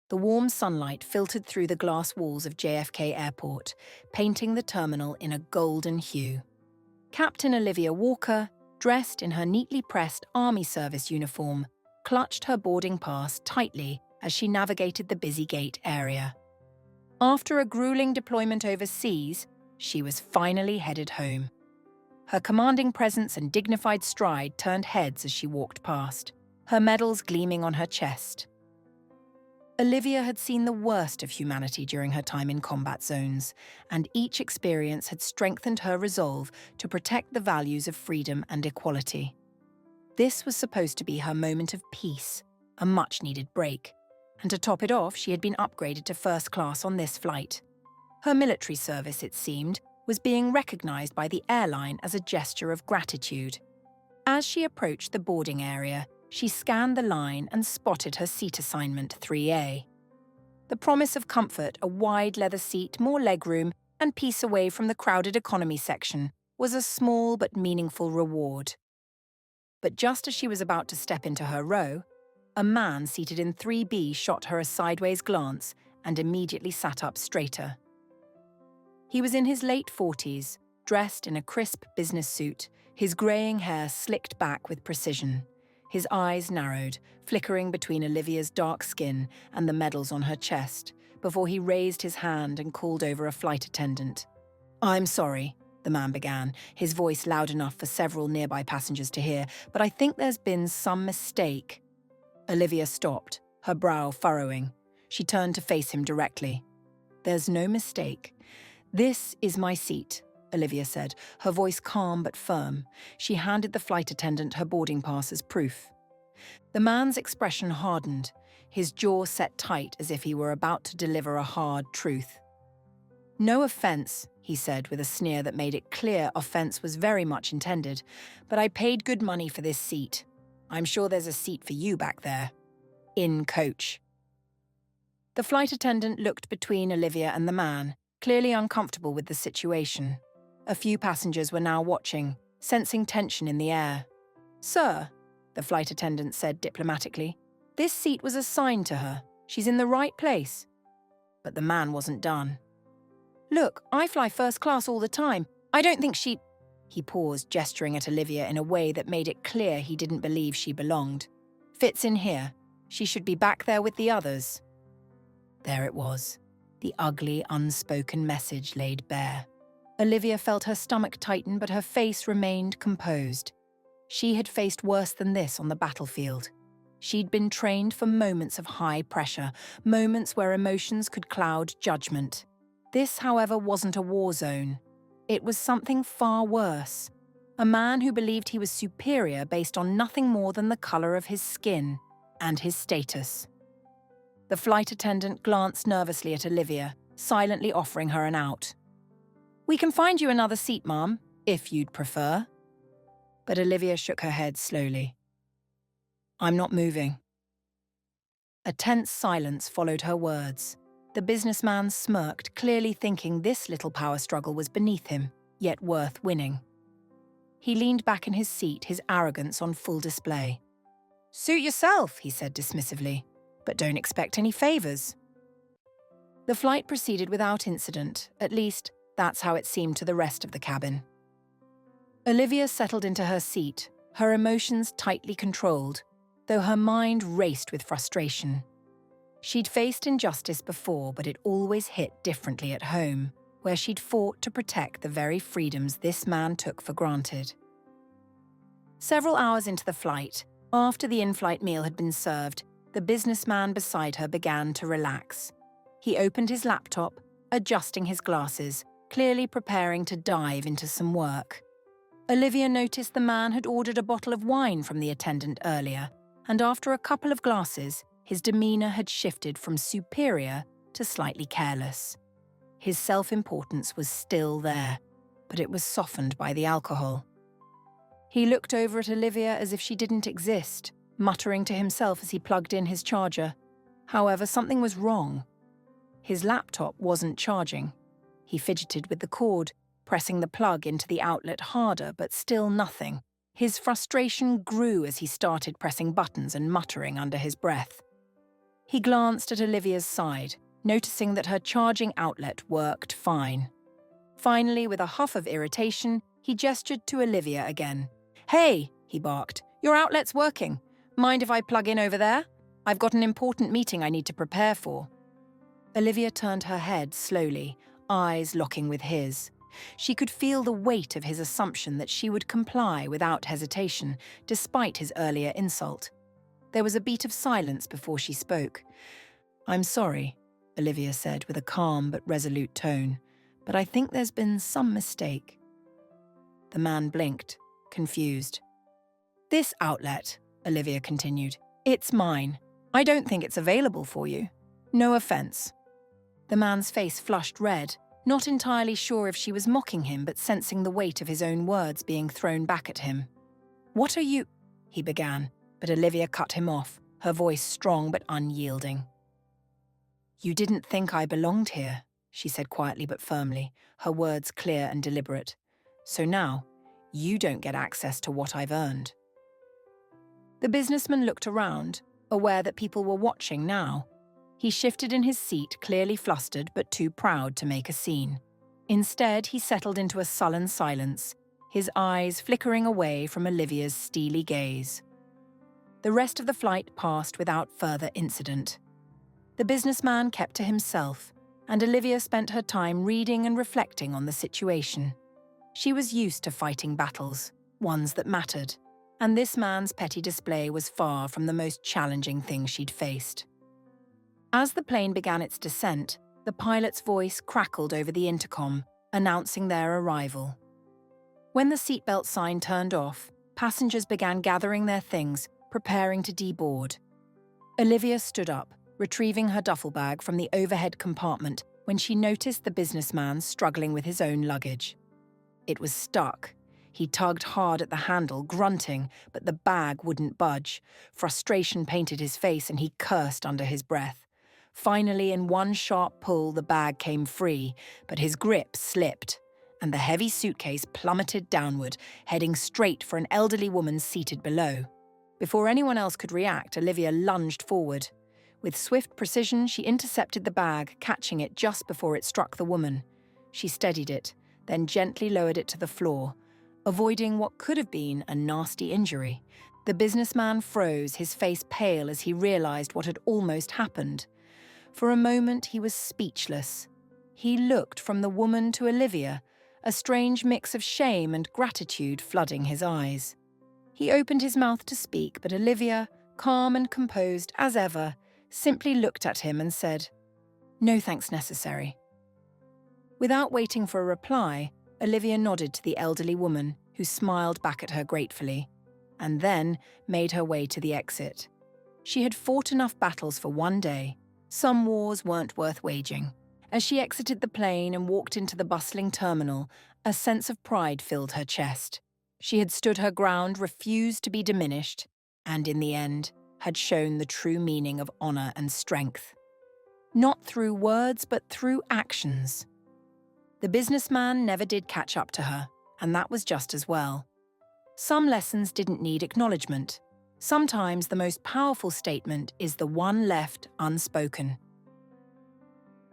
The warm sunlight filtered through the glass walls of JFK Airport, painting the terminal in a golden hue. Captain Olivia Walker, dressed in her neatly pressed Army service uniform, clutched her boarding pass tightly as she navigated the busy gate area. After a grueling deployment overseas, she was finally headed home. Her commanding presence and dignified stride turned heads as she walked past, her medals gleaming on her chest. Olivia had seen the worst of humanity during her time in combat zones, and each experience had strengthened her resolve to protect the values of freedom and equality. This was supposed to be her moment of peace, a much-needed break, and to top it off, she had been upgraded to first class on this flight. Her military service, it seemed, was being recognized by the airline as a gesture of gratitude. As she approached the boarding area, she scanned the line and spotted her seat assignment 3A. The promise of comfort, a wide leather seat, more legroom, and peace away from the crowded economy section was a small but meaningful reward. But just as she was about to step into her row, a man seated in 3B shot her a sideways glance and immediately sat up straighter. He was in his late 40s, dressed in a crisp business suit, his greying hair slicked back with precision. His eyes narrowed, flickering between Olivia's dark skin and the medals on her chest, before he raised his hand and called over a flight attendant. "I'm sorry," the man began, his voice loud enough for several nearby passengers to hear, "but I think there's been some mistake." Olivia stopped, her brow furrowing. She turned to face him directly. "There's no mistake. This is my seat," Olivia said, her voice calm but firm. She handed the flight attendant her boarding pass as proof. The man's expression hardened, his jaw set tight as if he were about to deliver a hard truth. "No offense," he said with a sneer that made it clear offense was very much intended, "but I paid good money for this seat. I'm sure there's a seat for you back there. In coach." The flight attendant looked between Olivia and the man, clearly uncomfortable with the situation. A few passengers were now watching, sensing tension in the air. "Sir," the flight attendant said diplomatically, "this seat was assigned to her. She's in the right place." But the man wasn't done. "Look, I fly first class all the time. I don't think she—" He paused, gesturing at Olivia in a way that made it clear he didn't believe she belonged. "Fits in here. She should be back there with the others." There it was, the ugly, unspoken message laid bare. Olivia felt her stomach tighten, but her face remained composed. She had faced worse than this on the battlefield. She'd been trained for moments of high pressure, moments where emotions could cloud judgment. This, however, wasn't a war zone. It was something far worse. A man who believed he was superior based on nothing more than the color of his skin and his status. The flight attendant glanced nervously at Olivia, silently offering her an out. "We can find you another seat, ma'am, if you'd prefer." But Olivia shook her head slowly. "I'm not moving." A tense silence followed her words. The businessman smirked, clearly thinking this little power struggle was beneath him, yet worth winning. He leaned back in his seat, his arrogance on full display. "Suit yourself," he said dismissively, "but don't expect any favors." The flight proceeded without incident, at least that's how it seemed to the rest of the cabin. Olivia settled into her seat, her emotions tightly controlled, though her mind raced with frustration. She'd faced injustice before, but it always hit differently at home, where she'd fought to protect the very freedoms this man took for granted. Several hours into the flight, after the in-flight meal had been served, the businessman beside her began to relax. He opened his laptop, adjusting his glasses, clearly preparing to dive into some work. Olivia noticed the man had ordered a bottle of wine from the attendant earlier, and after a couple of glasses, his demeanor had shifted from superior to slightly careless. His self-importance was still there, but it was softened by the alcohol. He looked over at Olivia as if she didn't exist, muttering to himself as he plugged in his charger. However, something was wrong. His laptop wasn't charging. He fidgeted with the cord, pressing the plug into the outlet harder, but still nothing. His frustration grew as he started pressing buttons and muttering under his breath. He glanced at Olivia's side, noticing that her charging outlet worked fine. Finally, with a huff of irritation, he gestured to Olivia again. "Hey," he barked, "your outlet's working. Mind if I plug in over there? I've got an important meeting I need to prepare for." Olivia turned her head slowly, eyes locking with his. She could feel the weight of his assumption that she would comply without hesitation, despite his earlier insult. There was a beat of silence before she spoke. "I'm sorry," Olivia said with a calm but resolute tone, "but I think there's been some mistake." The man blinked, confused. "This outlet," Olivia continued, "it's mine. I don't think it's available for you. No offense." The man's face flushed red, not entirely sure if she was mocking him but sensing the weight of his own words being thrown back at him. "What are you—" he began, but Olivia cut him off, her voice strong but unyielding. "You didn't think I belonged here," she said quietly but firmly, her words clear and deliberate. "So now, you don't get access to what I've earned." The businessman looked around, aware that people were watching now. He shifted in his seat, clearly flustered but too proud to make a scene. Instead, he settled into a sullen silence, his eyes flickering away from Olivia's steely gaze. The rest of the flight passed without further incident. The businessman kept to himself, and Olivia spent her time reading and reflecting on the situation. She was used to fighting battles, ones that mattered, and this man's petty display was far from the most challenging thing she'd faced. As the plane began its descent, the pilot's voice crackled over the intercom, announcing their arrival. When the seatbelt sign turned off, passengers began gathering their things, preparing to deboard. Olivia stood up, retrieving her duffel bag from the overhead compartment when she noticed the businessman struggling with his own luggage. It was stuck. He tugged hard at the handle, grunting, but the bag wouldn't budge. Frustration painted his face and he cursed under his breath. Finally, in one sharp pull, the bag came free, but his grip slipped, and the heavy suitcase plummeted downward, heading straight for an elderly woman seated below. Before anyone else could react, Olivia lunged forward. With swift precision, she intercepted the bag, catching it just before it struck the woman. She steadied it, then gently lowered it to the floor, avoiding what could have been a nasty injury. The businessman froze, his face pale as he realized what had almost happened. For a moment, he was speechless. He looked from the woman to Olivia, a strange mix of shame and gratitude flooding his eyes. He opened his mouth to speak, but Olivia, calm and composed as ever, simply looked at him and said, "No thanks necessary." Without waiting for a reply, Olivia nodded to the elderly woman, who smiled back at her gratefully, and then made her way to the exit. She had fought enough battles for one day. Some wars weren't worth waging. As she exited the plane and walked into the bustling terminal, a sense of pride filled her chest. She had stood her ground, refused to be diminished, and in the end, had shown the true meaning of honor and strength. Not through words, but through actions. The businessman never did catch up to her, and that was just as well. Some lessons didn't need acknowledgement. Sometimes the most powerful statement is the one left unspoken.